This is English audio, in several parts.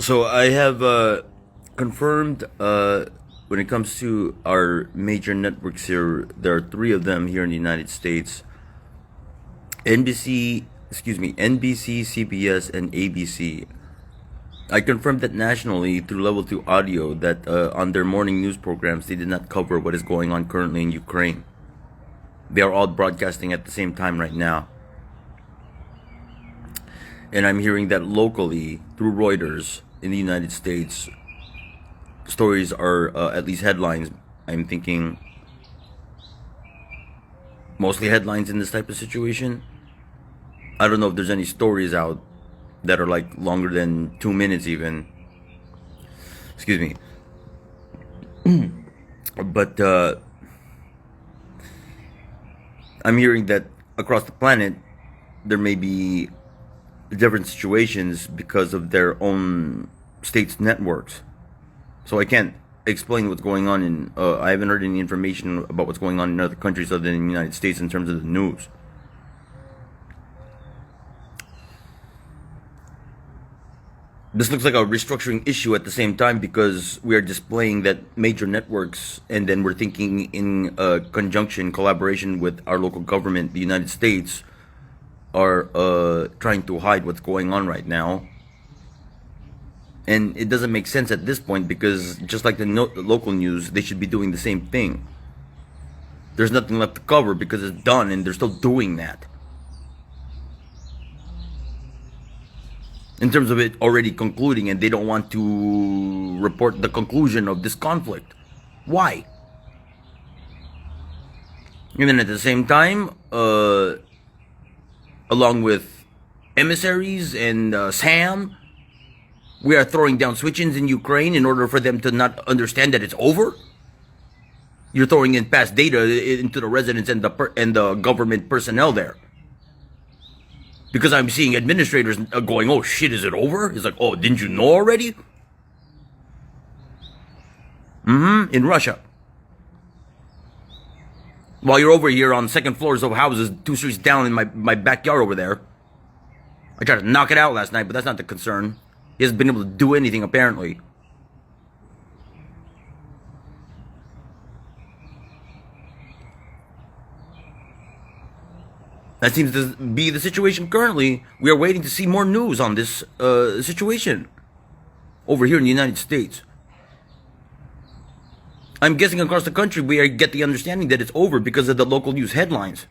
So I have confirmed when it comes to our major networks here, there are three of them here in the United States. NBC, CBS, and ABC. I confirmed that nationally through Level 2 Audio that on their morning news programs they did not cover what is going on currently in Ukraine. They are all broadcasting at the same time right now. And I'm hearing that locally through Reuters in the United States, stories are at least headlines. I'm thinking mostly headlines in this type of situation. I don't know if there's any stories out that are like longer than 2 minutes even. Excuse me. But I'm hearing that across the planet there may be different situations because of their own states' networks. So I can't explain what's going on in I haven't heard any information about what's going on in other countries other than the United States in terms of the news. This looks like a restructuring issue at the same time because we are displaying that major networks, and then we're thinking in conjunction, collaboration with our local government, the United States, are trying to hide what's going on right now. And it doesn't make sense at this point because just like the local news, they should be doing the same thing. There's nothing left to cover because it's done and they're still doing that. In terms of it already concluding, and they don't want to report the conclusion of this conflict. Why? And then at the same time, along with emissaries and Sam, we are throwing down switch-ins in Ukraine in order for them to not understand that it's over. You're throwing in past data into the residents and the government personnel there. Because I'm seeing administrators going, oh shit, is it over? It's like, oh, didn't you know already? In Russia. While you're over here on second floors of houses, 2 streets down in my backyard over there. I tried to knock it out last night, but that's not the concern. He hasn't been able to do anything, apparently. That seems to be the situation currently. We are waiting to see more news on this situation over here in the United States. I'm guessing across the country we get the understanding that it's over because of the local news headlines.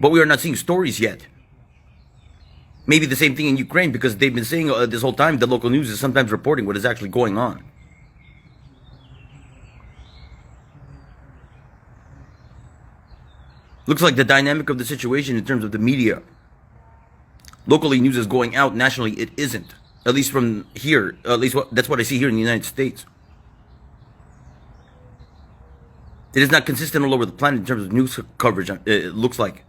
But we are not seeing stories yet. Maybe the same thing in Ukraine because they've been saying this whole time the local news is sometimes reporting what is actually going on. Looks like the dynamic of the situation in terms of the media. Locally, news is going out. Nationally, it isn't. At least from here. At least that's what I see here in the United States. It is not consistent all over the planet in terms of news coverage, it looks like.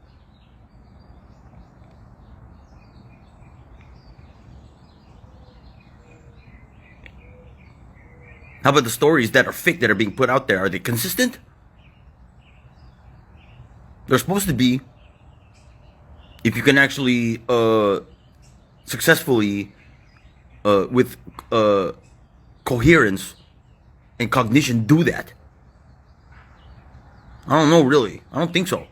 How about the stories that are fake that are being put out there? Are they consistent? They're supposed to be. If you can actually successfully, with coherence and cognition, do that. I don't know, really. I don't think so.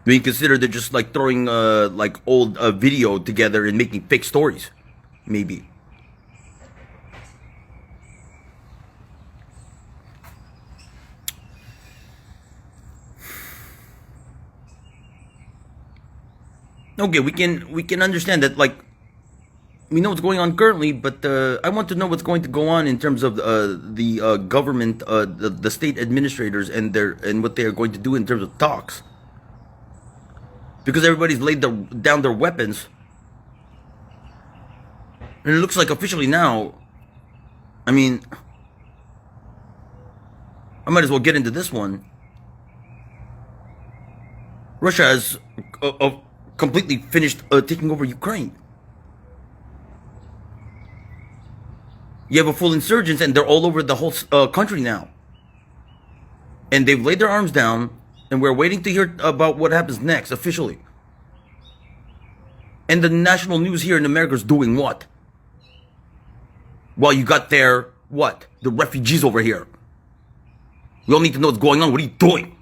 When you consider they're just like throwing like old video together and making fake stories, maybe. Okay, we can understand that, like, we know what's going on currently, but I want to know what's going to go on in terms of the government, the state administrators, and what they are going to do in terms of talks. Because everybody's laid down their weapons, and it looks like officially now. I mean, I might as well get into this one. Russia has completely finished taking over Ukraine. You have a full insurgents and they're all over the whole country now. And they've laid their arms down and we're waiting to hear about what happens next officially. And the national news here in America is doing what? While you got there, what? The refugees over here. We all need to know what's going on. What are you doing?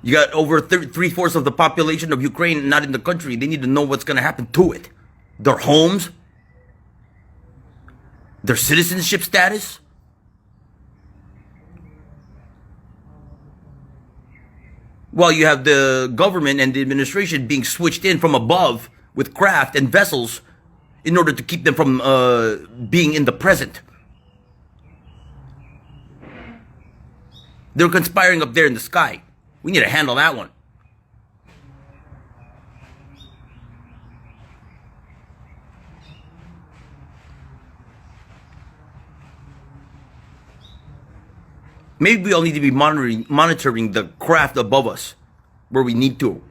You got over three-fourths of the population of Ukraine not in the country. They need to know what's going to happen to it. Their homes, their citizenship status. While you have the government and the administration being switched in from above with craft and vessels in order to keep them from being in the present. They're conspiring up there in the sky. We need to handle that one. Maybe we all need to be monitoring the craft above us where we need to.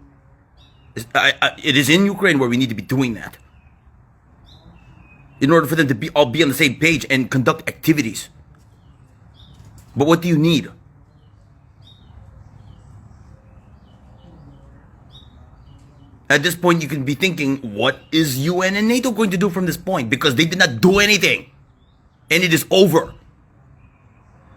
It is in Ukraine where we need to be doing that. In order for them to all be on the same page and conduct activities. But what do you need? At this point, you can be thinking, what is UN and NATO going to do from this point? Because they did not do anything. And it is over.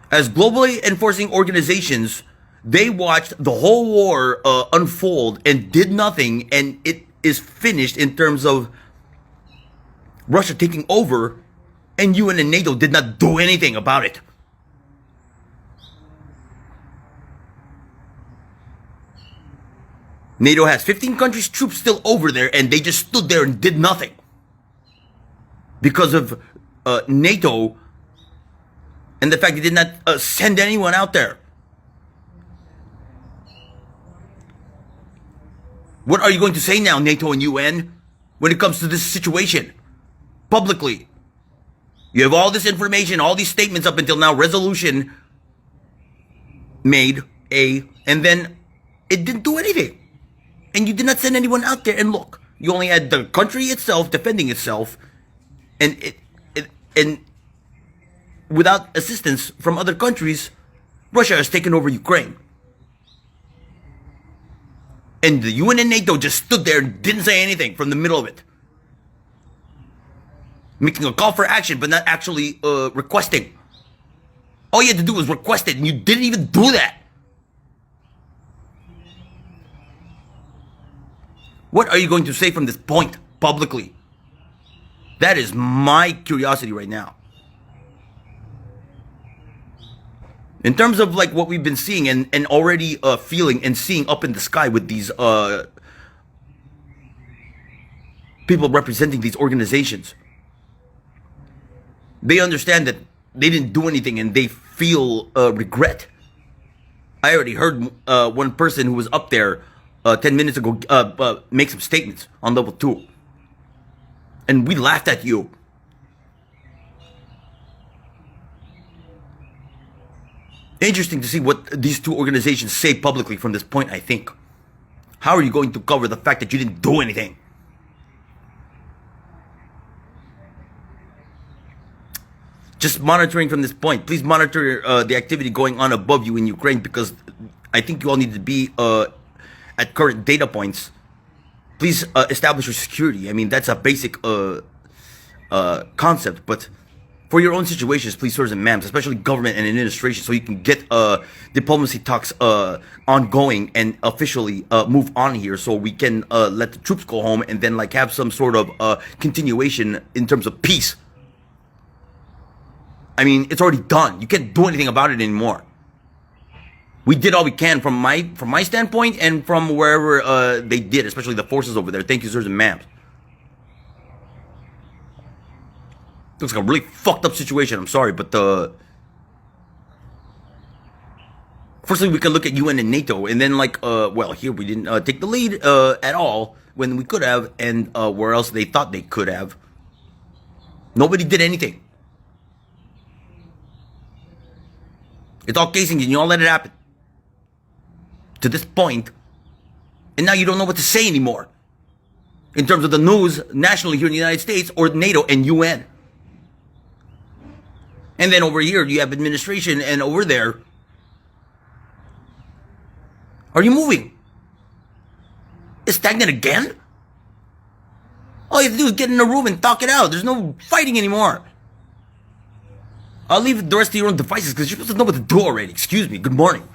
As globally enforcing organizations, they watched the whole war unfold and did nothing. And it is finished in terms of Russia taking over. And UN and NATO did not do anything about it. NATO has 15 countries' troops still over there, and they just stood there and did nothing. Because of NATO and the fact they did not send anyone out there. What are you going to say now, NATO and UN, when it comes to this situation? Publicly. You have all this information, all these statements up until now, resolution made, and then it didn't do anything. And you did not send anyone out there. And look, you only had the country itself defending itself, and and without assistance from other countries, Russia has taken over Ukraine. And the UN and NATO just stood there and didn't say anything from the middle of it. Making a call for action, but not actually requesting. All you had to do was request it, and you didn't even do that. What are you going to say from this point publicly? That is my curiosity right now. In terms of like what we've been seeing and already feeling and seeing up in the sky with these people representing these organizations. They understand that they didn't do anything and they feel regret. I already heard one person who was up there 10 minutes ago make some statements on level 2. And we laughed at you. Interesting to see what these two organizations say publicly from this point, I think. How are you going to cover the fact that you didn't do anything? Just monitoring from this point. Please monitor the activity going on above you in Ukraine, because I think you all need to be at current data points. Please establish your security. I mean, that's a basic concept, but for your own situations, please, sirs and ma'ams, especially government and administration, so you can get diplomacy talks ongoing and officially move on here, so we can let the troops go home and then like have some sort of continuation in terms of peace. I mean, it's already done. You can't do anything about it anymore. We did all we can from my standpoint and from wherever they did, especially the forces over there. Thank you, sirs and ma'ams. Looks like a really fucked up situation. I'm sorry, but firstly, we can look at UN and NATO, and then like, well, here we didn't take the lead at all when we could have, and where else they thought they could have. Nobody did anything. It's all casing, and you all let it happen. To this point, and now you don't know what to say anymore in terms of the news nationally here in the United States or NATO and UN. And then over here you have administration, and over there, are you moving? Is stagnant again? All you have to do is get in a room and talk it out. There's no fighting anymore. I'll leave the rest to your own devices because you're supposed to know what to do already. Excuse me. Good morning.